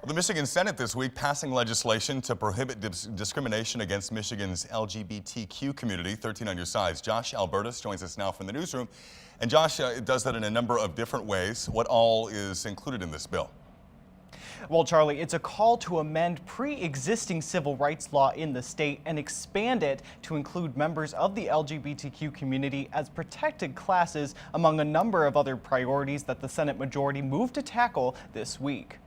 The Michigan Senate this week passing legislation to prohibit discrimination against Michigan's LGBTQ community. 13 on your sides. Josh Albertus joins us now from the newsroom. And Josh does that in a number of different ways. What all is included in this bill? Well, Charlie, it's a call to amend pre-existing civil rights law in the state and expand it to include members of the LGBTQ community as protected classes, among a number of other priorities that the Senate majority moved to tackle this week.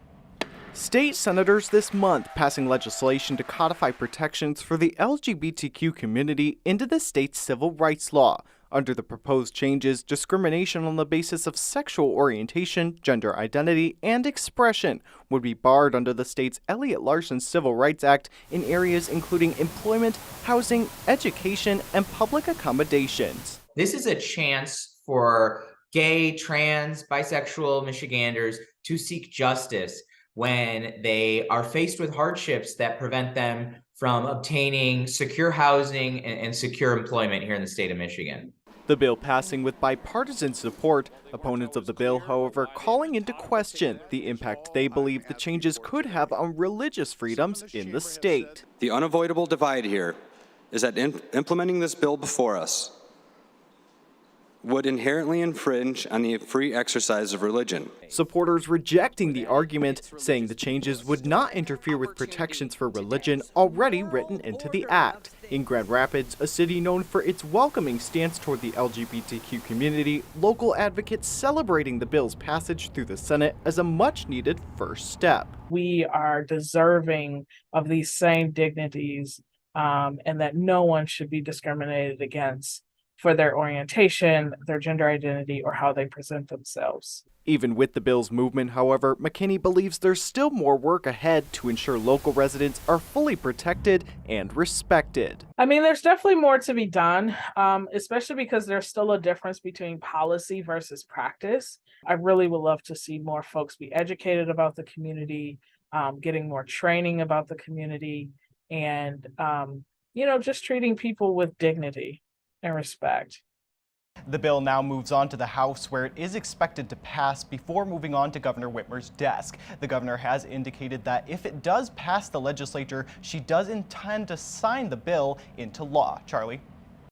State senators this month passing legislation to codify protections for the LGBTQ community into the state's civil rights law. Under the proposed changes, discrimination on the basis of sexual orientation, gender identity, and expression would be barred under the state's Elliott-Larsen Civil Rights Act in areas including employment, housing, education, and public accommodations. This is a chance for gay, trans, bisexual Michiganders to seek justice when they are faced with hardships that prevent them from obtaining secure housing and secure employment here in the state of Michigan. The bill passing with bipartisan support, opponents of the bill, however, calling into question the impact they believe the changes could have on religious freedoms in the state. The unavoidable divide here is that implementing this bill before us would inherently infringe on the free exercise of religion. Supporters rejecting the argument, saying the changes would not interfere with protections for religion already written into the act. In Grand Rapids, a city known for its welcoming stance toward the LGBTQ community, local advocates celebrating the bill's passage through the Senate as a much-needed first step. We are deserving of these same dignities, and that no one should be discriminated against for their orientation, their gender identity, or how they present themselves. Even with the bill's movement, however, McKinney believes there's still more work ahead to ensure local residents are fully protected and respected. I mean, there's definitely more to be done, especially because there's still a difference between policy versus practice. I really would love to see more folks be educated about the community, getting more training about the community, and, just treating people with dignity and respect. The bill now moves on to the House, where it is expected to pass before moving on to Governor Whitmer's desk. The governor has indicated that if it does pass the legislature, she does intend to sign the bill into law. Charlie?